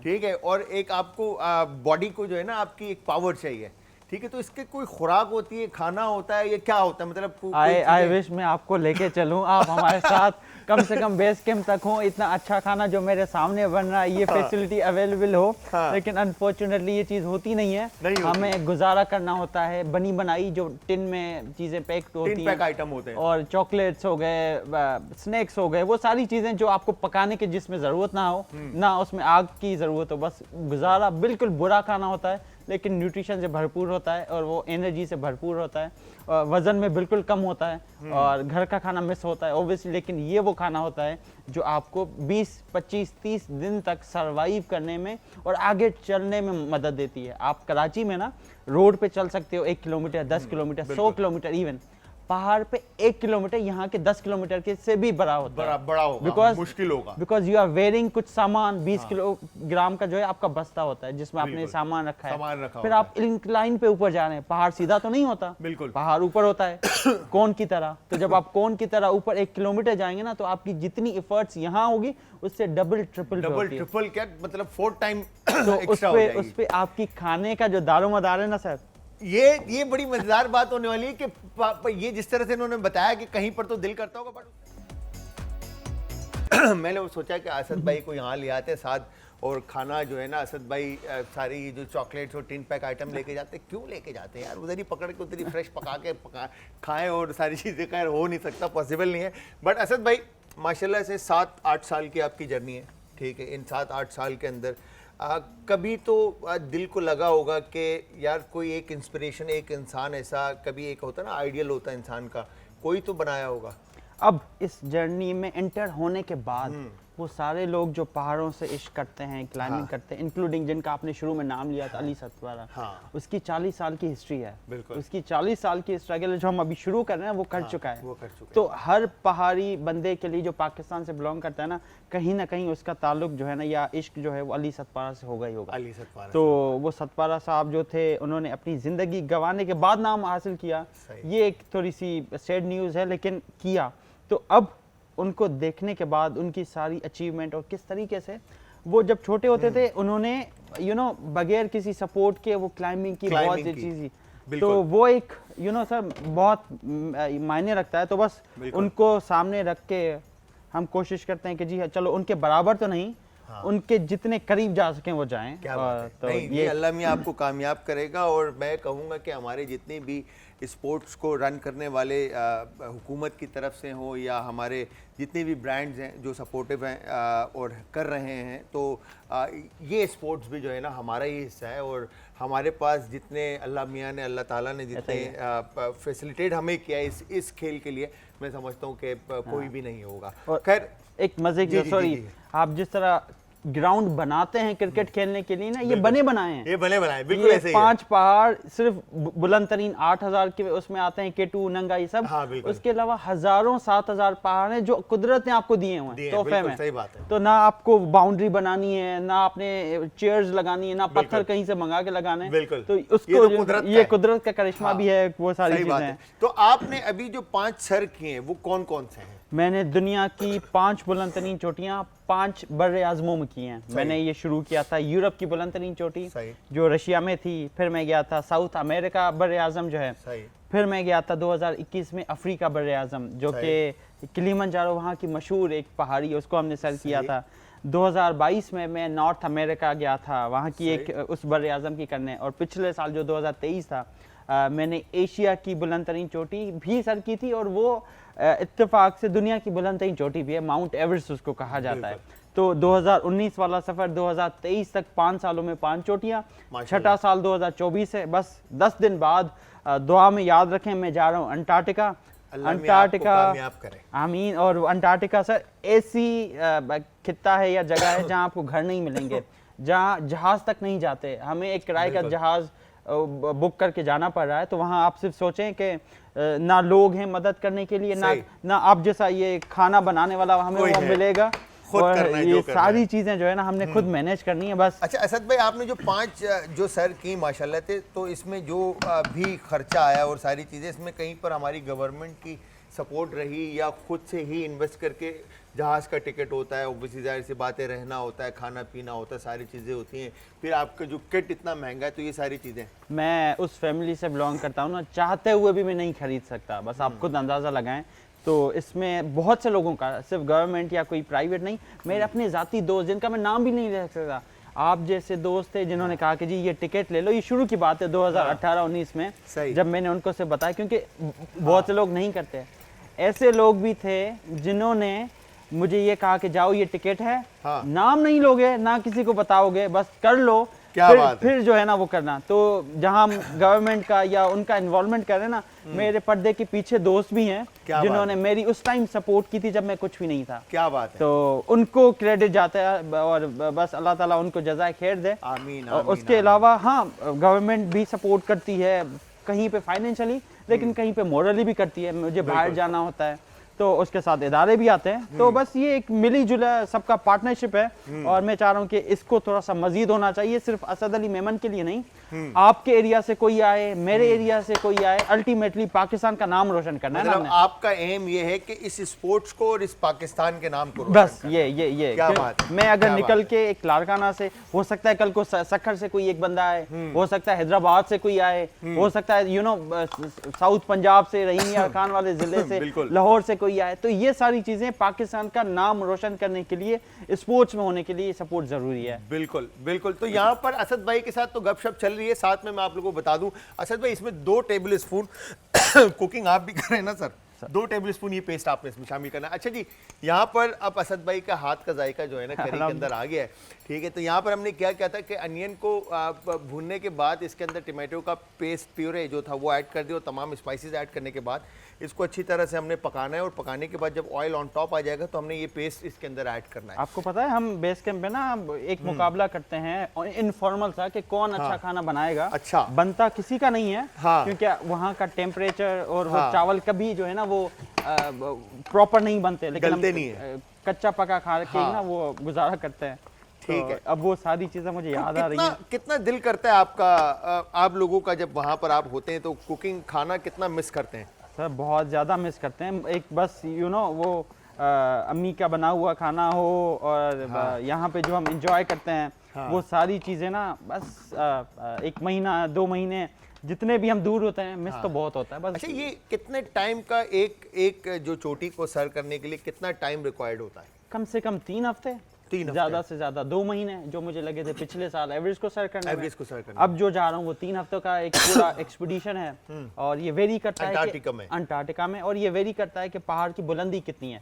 ठीक है, और एक आपको बॉडी को जो है ना आपकी एक पावर चाहिए, ठीक है, तो इसके कोई खुराक होती है, खाना होता है, ये क्या होता है, मतलब आई विश मैं आपको लेके चलूं, आप हमारे साथ कम से कम बेस कैंप तक हो। इतना अच्छा खाना जो मेरे सामने बन रहा है, ये फैसिलिटी अवेलेबल हो, लेकिन अनफॉर्चुनेटली ये चीज़ होती नहीं है। हमें गुजारा करना होता है। बनी बनाई जो टिन में चीज़ें पैक्ड होती हैं, आइटम होते हैं, और चॉकलेट्स हो गए, स्नैक्स हो गए, वो सारी चीज़ें जो आपको पकाने की जिसमें ज़रूरत ना हो, ना उसमें आग की ज़रूरत हो, बस गुजारा। बिल्कुल बुरा खाना होता है, लेकिन न्यूट्रिशन से भरपूर होता है और वो एनर्जी से भरपूर होता है, और वज़न में बिल्कुल कम होता है, और घर का खाना मिस होता है ऑब्वियसली। लेकिन ये वो खाना होता है जो आपको 20, 25, 30 दिन तक सरवाइव करने में और आगे चलने में मदद देती है। आप कराची में ना रोड पे चल सकते हो 1 किलोमीटर, 10 किलोमीटर, 100 किलोमीटर, इवन पहाड़ पे 1 किलोमीटर यहाँ के 10 किलोमीटर के से भी बड़ा होता है, बड़ा होगा, मुश्किल होगा, बिकॉज यू आर वेयरिंग कुछ सामान। 20 किलोग्राम का जो है आपका बस्ता होता है जिसमें आपने सामान रखा है, फिर आप इंक्लाइन पे ऊपर जा रहे हैं। पहाड़ सीधा तो नहीं होता, बिल्कुल पहाड़ ऊपर होता है कोन की तरह। तो जब आप कोन की तरह ऊपर 1 किलोमीटर जाएंगे ना, तो आपकी जितनी एफर्ट्स यहाँ होगी उससे डबल ट्रिपल क्या, मतलब 4 टाइम तो उस पे आपकी खाने का जो दारोमदार है ना सर, ये बड़ी मजेदार बात होने वाली है कि ये जिस तरह से इन्होंने बताया कि कहीं पर तो दिल करता होगा, बट मैंने वो सोचा कि असद भाई को यहाँ ले आते साथ, और खाना जो है ना असद भाई सारी जो चॉकलेट्स और टिन पैक आइटम लेके जाते, क्यों लेके जाते हैं यार, उधर ही पकड़ के उधर ही फ्रेश पका के खाएं और सारी चीज़ें। खैर हो नहीं सकता, पॉसिबल नहीं है। बट असद भाई माशाल्लाह से 7-8 साल की आपकी जर्नी है, ठीक है। इन 7-8 साल के अंदर कभी तो दिल को लगा होगा कि यार कोई एक इंस्पिरेशन, एक इंसान ऐसा, कभी एक होता है ना आइडियल होता है इंसान का, कोई तो बनाया होगा। अब इस जर्नी में एंटर होने के बाद वो सारे लोग जो पहाड़ों से इश्क करते हैं, क्लाइंबिंग करते हैं, इंक्लूडिंग जिनका आपने शुरू में नाम लिया था, अली सतपारा, उसकी 40 साल की हिस्ट्री है। उसकी 40 साल की स्ट्रगल जो हम अभी शुरू कर रहे हैं वो कर चुका है। तो हर पहाड़ी बंदे के लिए जो पाकिस्तान से बिलोंग करता है ना कहीं उसका ताल्लुक जो है ना, या इश्क जो है वो अली सतपारा से होगा ही होगा। अली सतपारा, तो वो सतपारा साहब जो थे, उन्होंने अपनी ज़िंदगी गंवाने के बाद नाम हासिल किया। ये एक थोड़ी सी सैड न्यूज़ है, लेकिन किया। तो अब उनको देखने के बाद उनकी सारी अचीवमेंट और किस तरीके से वो जब छोटे होते थे उन्होंने बगैर किसी सपोर्ट के वो क्लाइंबिंग की बहुत सी चीज़, तो वो एक सर बहुत मायने रखता है। तो बस उनको सामने रख के हम कोशिश करते हैं कि जी चलो उनके बराबर तो नहीं, उनके जितने करीब जा सकें वो जाएं। तो ये अल्लाह मियां आपको कामयाब करेगा। और मैं कहूँगा कि हमारे जितने भी स्पोर्ट्स को रन करने वाले हुकूमत की तरफ से हो, या हमारे जितने भी ब्रांड्स हैं जो सपोर्टिव हैं और कर रहे हैं, तो ये स्पोर्ट्स भी जो है ना हमारा ही हिस्सा है। और हमारे पास जितने अल्लाह मियां ने, अल्लाह ताला ने जितने फैसिलिटेट हमें किया इस खेल के लिए, मैं समझता हूँ कि कोई भी नहीं होगा। खैर एक मजे की, सॉरी, आप जिस तरह ग्राउंड बनाते हैं क्रिकेट खेलने के लिए ना, ये बने बनाए हैं, ये बने बनाए, बिल्कुल ऐसे ही है। 5 पहाड़ सिर्फ बुलंद तरीन 8000 के उसमें आते हैं, केटू नंगा ये सब। हाँ, उसके अलावा हजारों 7000 पहाड़ हैं जो कुदरत ने आपको दिए हुए हैं तोहफे में। सही बात है। तो ना आपको बाउंड्री बनानी है, ना आपने चेयर्स लगानी है, ना पत्थर कहीं से मंगा के लगाने हैं। बिल्कुल। तो उसको ये कुदरत का करिश्मा हाँ, भी है, वो सारी चीजें हैं। तो आपने अभी जो 5 सर किए हैं वो कौन कौन से हैं? मैंने दुनिया की 5 बुलंद तरीन चोटियां 5 बर्रे आज़मों में की हैं। मैंने ये शुरू किया था यूरोप की बुलंद तरीन चोटी जो रशिया में थी, फिर मैं गया था साउथ अमेरिका बर्रे आज़म जो है, फिर मैं गया था 2021 में अफ्रीका बर्रे आज़म जो कि किलिमंजारो वहाँ की मशहूर एक पहाड़ी है, उसको हमने सर किया था। 2022 में मैं नॉर्थ अमेरिका गया था, वहाँ की एक उस बर्रे आज़म की करने। और पिछले साल जो 2023 था मैंने एशिया की बुलंद तरीन चोटी भी सर की थी, और वो इत्तेफाक से दुनिया की बुलंद तरीन चोटी भी है, माउंट एवरेस्ट उसको कहा जाता है। तो 2019 वाला सफ़र 2023 तक 5 सालों में 5 चोटियाँ, छठा साल 2024 है। बस 10 दिन बाद दुआ में याद रखें मैं जा रहा हूँ अंटार्कटिका। आमीन। और अंटार्कटिका सर ऐसी खित्ता है या जगह है जहाँ आपको घर नहीं मिलेंगे, जहाँ जहाज तक नहीं जाते, हमें एक किराए का जहाज बुक करके जाना पड़ रहा है। तो वहाँ आप सिर्फ सोचें कि ना लोग हैं मदद करने के लिए, ना आप जैसा ये खाना बनाने वाला हमें वो मिलेगा, और ये सारी चीजें जो है ना हमने खुद मैनेज करनी है बस। अच्छा असद भाई, आपने जो 5 जो सर की माशाल्लाह थे, तो इसमें जो भी खर्चा आया और सारी चीज़ें, इसमें कहीं पर हमारी गवर्नमेंट की सपोर्ट रही या खुद से ही इन्वेस्ट करके? जहाज़ का टिकट होता है, ऑब्वियसली जाहिर सी बातें, रहना होता है, खाना पीना होता है, सारी चीज़ें होती हैं, फिर आपका जो किट इतना महंगा है, तो ये सारी चीज़ें। मैं उस फैमिली से बिलोंग करता हूँ ना, चाहते हुए भी मैं नहीं खरीद सकता, बस आप खुद अंदाज़ा लगाएं। तो इसमें बहुत से लोगों का, सिर्फ गवर्नमेंट या कोई प्राइवेट नहीं, मेरे अपने ज़ाती दोस्त जिनका मैं नाम भी नहीं ले सकता, आप जैसे दोस्त थे जिन्होंने कहा कि जी ये टिकट ले लो। ये शुरू की बात है 2018-19 में, जब मैंने उनको से बताया, क्योंकि बहुत से लोग नहीं करते। ऐसे लोग भी थे जिन्होंने मुझे ये कहा कि जाओ ये टिकट है, नाम नहीं लोगे ना किसी को बताओगे, बस कर लो, फिर जो है ना वो करना। तो जहां गवर्नमेंट का या उनका इन्वॉल्वमेंट कर रहे हैं ना, मेरे पर्दे के पीछे दोस्त भी हैं जिन्होंने मेरी उस टाइम सपोर्ट की थी जब मैं कुछ भी नहीं था। क्या बात है। तो उनको क्रेडिट जाता है, और बस अल्लाह ताला उनको जज़ाए खैर दे। आमीन। उसके अलावा हाँ, गवर्नमेंट भी सपोर्ट करती है कहीं पे फाइनेंशियली, लेकिन कहीं पे मोरली भी करती है। मुझे बाहर जाना होता है तो उसके साथ इदारे भी आते हैं। तो बस ये एक मिली जुला सबका पार्टनरशिप है, और मैं चाह रहा हूँ कि इसको थोड़ा सा मजीद होना चाहिए, सिर्फ असद अली मेमन के लिए नहीं, आपके एरिया से कोई आए, मेरे एरिया से कोई आए, अल्टीमेटली पाकिस्तान का नाम रोशन करना है ना। आपका एम ये है कि इस स्पोर्ट्स को और इस पाकिस्तान के नाम को बस ये क्या बात है। मैं अगर निकल के एक लारकाना से, हो सकता है कल को सखर से कोई एक बंदा आए, हो सकता है हैदराबाद से कोई आए, हो सकता है साउथ पंजाब से, रहीम यार खान वाले जिले से, लाहौर से कोई आए, तो ये सारी चीजें पाकिस्तान का नाम रोशन करने के लिए, स्पोर्ट्स में होने के लिए सपोर्ट जरूरी है। बिल्कुल बिल्कुल। तो यहाँ पर असद भाई के साथ तो गपशप चल रही है, साथ में मैं आप लोगों को बता दूं, असद भाई इसमें 2 टेबल स्पून कुकिंग आप भी कर रहे हैं ना सर? 2 टेबल स्पून ये पेस्ट आपने इसमें शामिल करना है। अच्छा जी, यहाँ पर अब असद भाई का हाथ का जायका जो है ना करी के अंदर आ गया है, ठीक है। तो यहाँ पर हमने क्या किया था कि अनियन को भूनने के बाद इसके अंदर टमाटो का पेस्ट प्यूरे जो था वो ऐड कर दिया, और तमाम स्पाइसेस ऐड करने के बाद इसको अच्छी तरह से हमने पकाना है, और पकाने के बाद जब ऑयल ऑन टॉप आ जाएगा तो हमने ये पेस्ट इसके अंदर ऐड करना है। आपको पता है हम बेस कैंप पे ना एक मुकाबला करते हैं इनफॉर्मल सा कि कौन अच्छा खाना बनाएगा। अच्छा, बनता किसी का नहीं है, क्योंकि वहाँ का टेम्परेचर और वो चावल कभी जो है ना वो प्रॉपर नहीं बनते, लेकिन हम नहीं है, कच्चा पका खा के ना वो गुजारा करते हैं। ठीक है। अब वो सारी चीजें मुझे याद आ रही हैं। कितना दिल करता है आपका, आप लोगों का, जब वहाँ पर आप होते हैं तो कुकिंग खाना कितना मिस करते हैं? सर बहुत ज़्यादा मिस करते हैं। एक बस वो अम्मी का बना हुआ खाना हो, और यहाँ पे जो हम इंजॉय करते हैं वो सारी चीज़ें ना, बस 1 महीना 2 महीने जितने भी हम दूर होते हैं मिस तो बहुत होता है बस। अच्छा, ये कितने टाइम का एक जो चोटी को सर्व करने के लिए कितना टाइम रिक्वायर्ड होता है? कम से कम 3 हफ्ते, ज्यादा से ज्यादा 2 महीने जो मुझे लगे थे पिछले साल एवरेज को सर करने में। अब जो जा रहा हूँ वो 3 हफ्तों का एक पूरा एक्सपीडिशन है, और ये वेरी करता है अंटार्कटिका में, और ये वेरी करता है कि पहाड़ की बुलंदी कितनी है।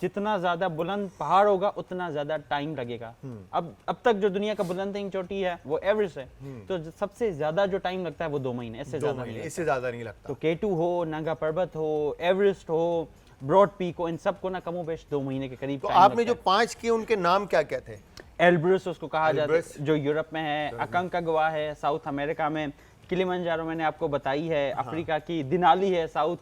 जितना ज्यादा बुलंद पहाड़ होगा उतना ज्यादा टाइम लगेगा। अब तक जो दुनिया का बुलंद चोटी है वो एवरेस्ट है, तो सबसे ज्यादा जो टाइम लगता है वो 2 महीने, इससे ज्यादा नहीं लगता। तो केटू हो, नंगा पर्वत हो, एवरेस्ट हो, ब्रॉड पीक को, इन सब को ना कमोबेश 2 महीने के करीब। तो आपने जो 5 किए उनके नाम क्या क्या थे? एल्ब्रुस उसको कहा जाता है, जो यूरोप में है। अकंकागुआ है साउथ अमेरिका में। किलिमंजारो मैंने आपको बताई है अफ्रीका की। दिनाली है साउथ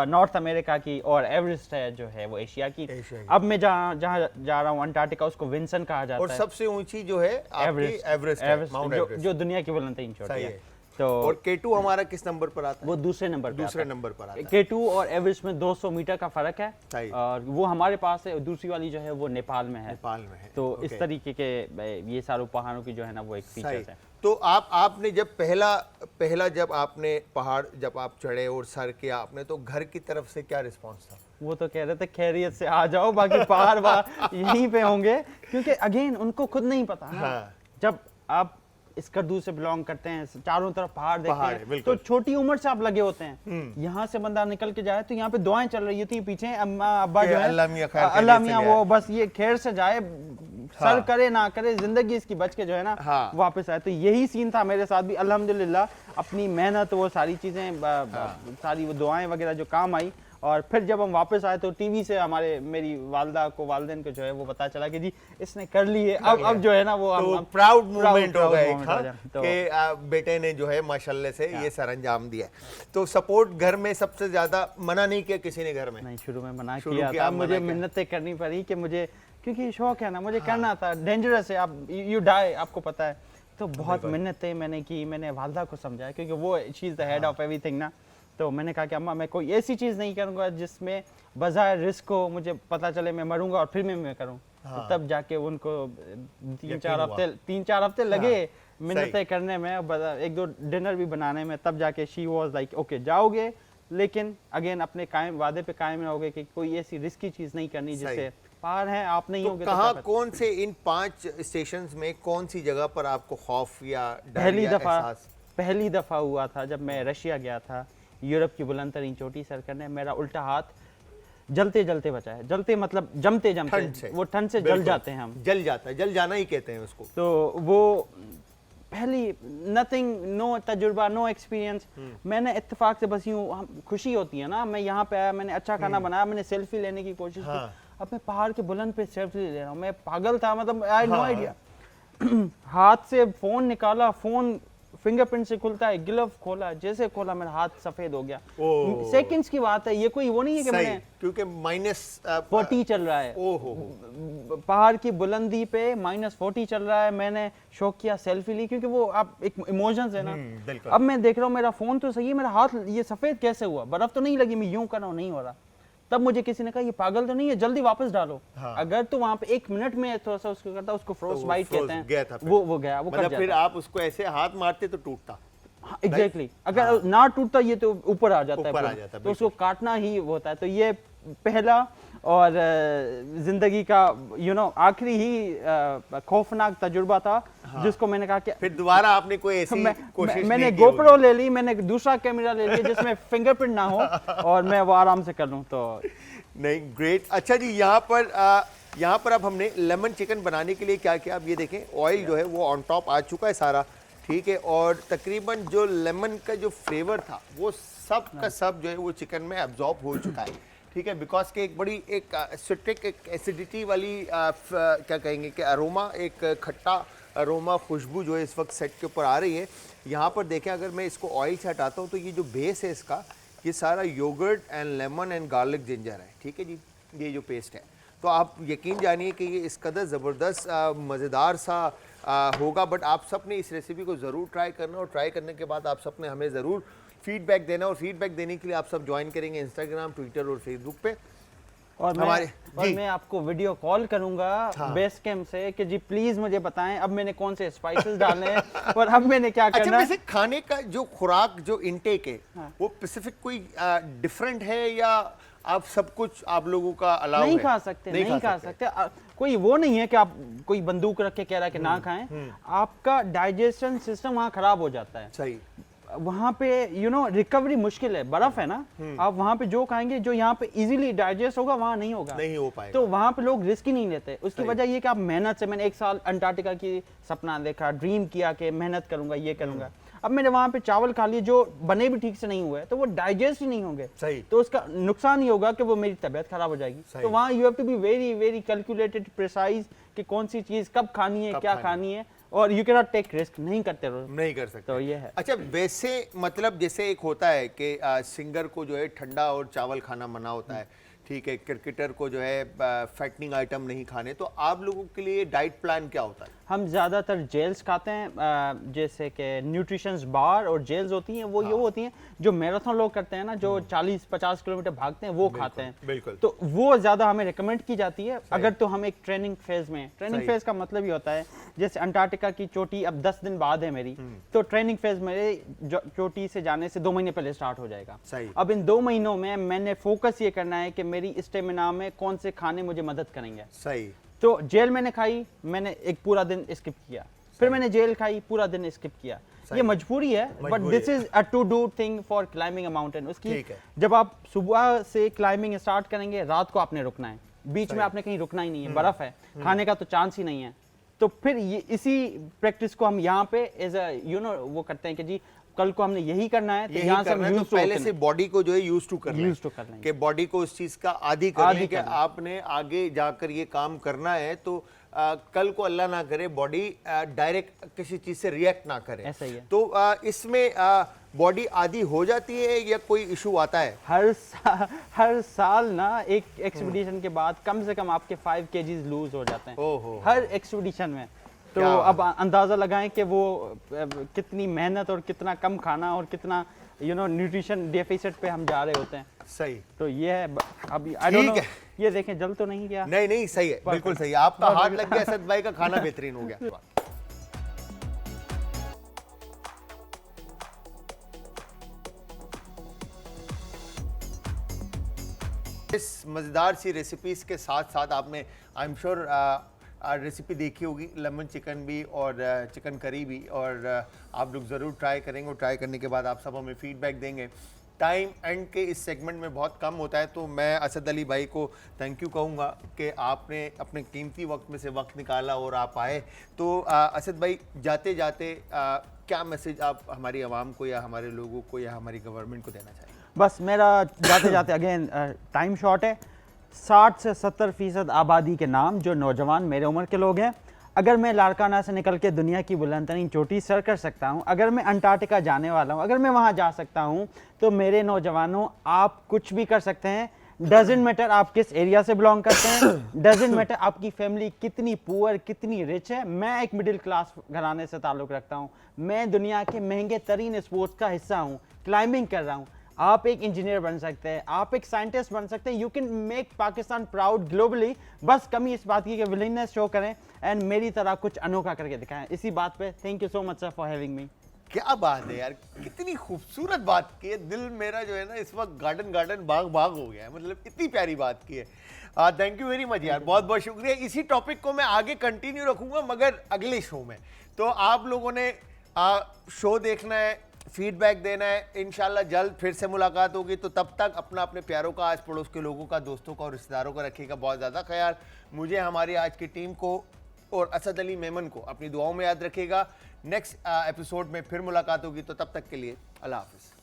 नॉर्थ अमेरिका की। और एवरेस्ट है जो है वो एशिया की। अब मैं जहाँ जा रहा हूँ अंटार्कटिका, उसको विंसन कहा जाता है। और सबसे ऊंची जो है एवरेस्ट, माउंट एवरेस्ट, जो दुनिया की बुलंदतरीन चोटी है। तो और K2 हमारा किस नंबर पर आता है? वो दूसरे नंबर पर आता है। K2 और एवरेस्ट में 200 मीटर का फर्क है और वो हमारे पास है। और दूसरी वाली जो है वो नेपाल में है। तो इस तरीके के ये सारे पहाड़ों की जो है ना वो एक फीचर्स है। तो आपने जब पहला जब आपने पहाड़ जब आप चढ़े और सर किया आपने, तो घर की तरफ से क्या रिस्पांस था? वो तो कह रहे थे खैरियत से आ जाओ, बाकी पहाड़ यहीं पे होंगे, क्योंकि अगेन उनको खुद नहीं पता ना। जब आप इस कद्दू से बिलोंग करते हैं, चारों तरफ पहाड़ देखते हैं, तो छोटी उम्र से आप लगे होते हैं। यहाँ से बंदा निकल के जाए तो यहाँ पे दुआएं चल रही होती पीछे, अम्मा अब्बा जो है अल्लाह मियां, वो बस ये खैर से जाए, सर करे ना करे, जिंदगी इसकी बच के जो है ना वापस आए। तो यही सीन था मेरे साथ भी। अल्हम्दुलिल्लाह अपनी मेहनत, वो सारी चीजें, सारी वो दुआएं वगैरह जो काम आई। और फिर जब हम वापस आए तो टीवी से मेरी वालदा को, वालिदैन को जो है वो पता चला कि जी इसने कर ली है। अब जो है ना वो तो प्राउड मोमेंट हो गया कि बेटे ने जो है माशाल्लाह से ये सरंजाम दिया। तो सपोर्ट घर में सबसे ज्यादा मना नहीं किया किसी ने घर में? नहीं, शुरू में मना किया था। मुझे मिन्नतें करनी पड़ी कि मुझे, क्योंकि शौक है ना, मुझे करना था। डेंजरस है, आप यू डाई, आपको पता है। तो बहुत मिन्नतें मैंने की। मैंने वालदा को समझाया, क्योंकि वो she is the head of everything ना। तो मैंने कहा कि अम्मा मैं कोई ऐसी चीज़ नहीं करूँगा जिसमें बजाय रिस्क हो, मुझे पता चले मैं मरूंगा और फिर मैं करूँ। तो तब जाके उनको 3-4 हफ्ते लगे मिन्नतें करने में, 1-2 डिनर भी बनाने में। तब जाके शी वाज लाइक ओके जाओगे, लेकिन अगेन अपने वादे पे कायम रहोगे कि कोई ऐसी रिस्की चीज़ नहीं करनी जिससे पार है आप नहीं होगे। कहाँ, कौन से इन 5 स्टेशंस में कौन सी जगह पर आपको खौफ या डर? पहली दफ़ा हुआ था जब मैं रशिया गया था, यूरोप की बुलंदतरीन चोटी सर करने। मेरा उल्टा हाथ जलते जलते बचा है। जलते मतलब जमते वो ठंड से जल जाते हैं हम। जल जाता है, जल जाना ही कहते हैं उसको। तो वो पहली नथिंग, नो तजुर्बा, नो एक्सपीरियंस। मैंने इत्तेफाक से बस यूं, खुशी होती है ना, मैं यहाँ पे आया, मैंने अच्छा खाना बनाया, मैंने सेल्फी लेने की कोशिश की। अब मैं पहाड़ के बुलंद पे सेल्फी ले रहा हूँ। मैं पागल था, मतलब आई नो आइडिया। हाथ से फोन निकाला, फोन फिंगरप्रिंट से खुलता है, ग्लव खोला, जैसे खोला मेरा हाथ सफेद हो गया। सेकंड्स की बात है, ये कोई वो नहीं है कि मैंने, क्योंकि -40 चल रहा है। पहाड़ की बुलंदी पे -40 चल रहा है। मैंने शौक किया, सेल्फी ली, क्योंकि वो आप एक इमोशंस है ना। अब मैं देख रहा हूँ मेरा फोन तो सही है, मेरा हाथ ये सफेद कैसे हुआ? बर्फ तो नहीं लगी, मैं यूं कर रहा हूँ, नहीं हो रहा। तब मुझे किसी ने कहा ये पागल तो नहीं है, जल्दी वापस डालो। अगर तो वहां पे 1 मिनट में थोड़ा सा उसको करता, उसको फ्रोस्ट बाइट कहते हैं, वो गया, वो मतलब फिर आप उसको ऐसे हाथ मारते तो टूटता। एग्जैक्टली, अगर ना टूटता ये तो ऊपर आ जाता है, तो उसको काटना ही होता है। तो ये पहला और जिंदगी का आखिरी ही खौफनाक तजुर्बा था, जिसको मैंने कहा कि फिर दोबारा आपने कोई ऐसी कोशिश मैंने गोप्रो ले ली, मैंने दूसरा कैमरा ले लिया जिसमें फिंगरप्रिंट ना हो और मैं वो आराम से कर लूं। तो नहीं, ग्रेट। अच्छा जी, यहाँ पर अब हमने लेमन चिकन बनाने के लिए क्या किया, आप ये देखें, ऑयल जो है वो ऑन टॉप आ चुका है सारा, ठीक है। और तकरीबन जो लेमन का जो फ्लेवर था वो सब का सब जो है वो चिकन में एब्जॉर्ब हो चुका है, ठीक है। बिकॉज के एक बड़ी एक सिट्रिक, एक एसिडिटी वाली क्या कहेंगे कि अरोमा, एक खट्टा अरोमा, खुशबू जो है इस वक्त सेट के ऊपर आ रही है। यहाँ पर देखें, अगर मैं इसको ऑयल से हटाता हूँ तो ये जो बेस है इसका, ये सारा yogurt and lemon and garlic ginger है, ठीक है जी, ये जो पेस्ट है। तो आप यकीन जानिए कि ये इस कदर ज़बरदस्त मज़ेदार सा होगा। बट आप सब ने इस रेसिपी को ज़रूर ट्राई करना, और ट्राई करने के बाद आप सब ने हमें ज़रूर फीडबैक देना। और फीडबैक देने के लिए आप सब ज्वाइन करेंगे इंस्टाग्राम, ट्विटर और फेसबुक पे। और मैं आपको वीडियो कॉल करूंगा बेस कैंप से कि जी प्लीज मुझे बताएं अब मैंने कौन से स्पाइसेस डालने हैं और अब मैंने क्या करना है। अच्छा, वैसे खाने का जो खुराक, जो इनटेक है, वो स्पेसिफिक कोई डिफरेंट है या आप सब कुछ आप लोगों का अलाउ नहीं खा सकते? नहीं खा सकते। कोई वो नहीं है कि आप कोई बंदूक रख के कह रहा है कि ना खाएं। आपका डाइजेशन सिस्टम वहाँ खराब हो जाता है। सही। वहाँ पे रिकवरी मुश्किल है, बर्फ है ना, आप वहाँ पे जो खाएंगे जो यहाँ पे इजीली डाइजेस्ट होगा वहाँ नहीं होगा, नहीं हो पाएगा। तो वहाँ पे लोग रिस्क ही नहीं लेते। उसकी वजह ये कि आप मेहनत से, मैंने 1 साल अंटार्कटिका की सपना देखा, ड्रीम किया कि मेहनत करूंगा, ये करूंगा। अब मैंने वहाँ पे चावल खा लिए जो बने भी ठीक से नहीं हुए, तो वो डाइजेस्ट ही नहीं होंगे, तो उसका नुकसान ही होगा कि वो मेरी तबीयत खराब हो जाएगी। तो वहाँ you have to be very very calculated, precise कि कौन सी चीज कब खानी है, क्या खानी है, और you can not take risk, नहीं करते रहो, नहीं कर सकते। तो ये है। अच्छा, वैसे मतलब जैसे एक होता है कि सिंगर को जो है ठंडा और चावल खाना मना होता है, ठीक है, क्रिकेटर को जो है फैटनिंग आइटम नहीं खाने, तो आप लोगों के लिए डाइट प्लान क्या होता है? हम ज़्यादातर जेल्स खाते हैं, जैसे कि न्यूट्रिशंस बार और जेल्स होती हैं, वो ये होती हैं जो मैराथन लोग करते हैं ना, जो 40-50 किलोमीटर भागते हैं, वो खाते हैं। बिल्कुल। तो वो ज़्यादा हमें रिकमेंड की जाती है अगर तो हम एक ट्रेनिंग फेज में। ट्रेनिंग फेज का मतलब ये होता है, जैसे अंटार्कटिका की चोटी अब 10 दिन बाद है मेरी, तो ट्रेनिंग फेज मेरे चोटी से जाने से 2 महीने पहले स्टार्ट हो जाएगा। सही। अब इन 2 महीनों में मैंने फोकस ये करना है कि मेरी स्टेमिना में कौन से खाने मुझे मदद करेंगे। सही। तो जेल मैंने खाई, मैंने एक पूरा दिन स्किप किया, फिर मैंने जेल खाई, पूरा दिन स्किप किया। ये मजबूरी है, but this is a to do thing for climbing a mountain. उसकी जब आप सुबह से क्लाइंबिंग स्टार्ट करेंगे, रात को आपने रुकना है, बीच में आपने कहीं रुकना ही नहीं है, बर्फ है, खाने का तो चांस ही नहीं है। तो फिर ये इसी प्रैक्टिस को हम यहाँ पे एज अ वो करते हैं कि जी कल को हमने यही करना है, तो यहाँ से हम यूज तो पहले से बॉडी को जो है यूज टू करना है, कि बॉडी को उस चीज का आदी करने के आपने आगे जाकर ये काम करना है, तो कल को अल्लाह ना करे बॉडी डायरेक्ट किसी चीज से रिएक्ट ना करे। ऐसा ही है। तो इसमें बॉडी आदी हो जाती है या कोई इशू आता है? हर साल ना एक एक्सपीडिशन के बाद कम से कम आपके 5 kgs लूज हो जाते हैं हर एक्सपीडिशन में। तो अब अंदाजा लगाएं कि वो कितनी मेहनत और कितना कम खाना और कितना न्यूट्रिशन डेफिसिट पे हम जा रहे होते हैं। सही। तो ये है। अभी आई डोंट नो, ये देखें जल तो नहीं गया? नहीं सही है, बिल्कुल सही है। आपका हाथ लग गया, असद भाई का खाना बेहतरीन हो गया। इस मजेदार सी रेसिपीज के साथ साथ आपने आई एम श्योर रेसिपी देखी होगी, लेमन चिकन भी और चिकन करी भी, और आप लोग ज़रूर ट्राई करेंगे, और ट्राई करने के बाद आप सब हमें फीडबैक देंगे। टाइम एंड के इस सेगमेंट में बहुत कम होता है, तो मैं असद अली भाई को थैंक यू कहूँगा कि आपने अपने कीमती वक्त में से वक्त निकाला और आप आए। तो असद भाई, जाते जाते क्या मैसेज आप हमारी आवाम को या हमारे लोगों को या हमारी गवर्नमेंट को देना चाहेंगे? बस मेरा जाते जाते अगेन टाइम शॉर्ट है, 60 से 70% आबादी के नाम जो नौजवान मेरे उम्र के लोग हैं। अगर मैं लारकाना से निकल के दुनिया की बुलंदतरीन चोटी सर कर सकता हूं, अगर मैं अंटार्कटिका जाने वाला हूं, अगर मैं वहां जा सकता हूं, तो मेरे नौजवानों आप कुछ भी कर सकते हैं। डजेंट मैटर आप किस एरिया से बिलोंग करते हैं, डजेंट मैटर आपकी फैमिली कितनी पुअर कितनी रिच है। मैं एक मिडिल क्लास घराने से ताल्लुक़ रखता हूँ, मैं दुनिया के महंगे तरीन स्पोर्ट्स का हिस्सा हूँ, क्लाइंबिंग कर रहा हूँ। आप एक इंजीनियर बन सकते हैं, आप एक साइंटिस्ट बन सकते हैं। You can make Pakistan proud globally. बस कमी इस बात की कि विलिंगनेस शो करें एंड मेरी तरह कुछ अनोखा करके दिखाएं। इसी बात पे thank you so much sir for having me. क्या बात है यार, कितनी खूबसूरत बात की है। दिल मेरा जो है ना इस वक्त गार्डन बाग हो गया है, मतलब इतनी प्यारी बात की है। थैंक यू वेरी मच यार, बहुत बहुत शुक्रिया। इसी टॉपिक को मैं आगे कंटिन्यू रखूंगा, मगर अगले शो में। तो आप लोगों ने शो देखना है, फीडबैक देना है। इंशाल्लाह जल्द फिर से मुलाकात होगी। तो तब तक अपना अपने प्यारों का, आस पड़ोस के लोगों का, दोस्तों का और रिश्तेदारों का रखिएगा बहुत ज़्यादा ख्याल। मुझे, हमारी आज की टीम को और असद अली मेमन को अपनी दुआओं में याद रखिएगा। नेक्स्ट एपिसोड में फिर मुलाकात होगी, तो तब तक के लिए अल्लाह हाफिज़।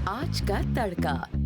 आज का तड़का।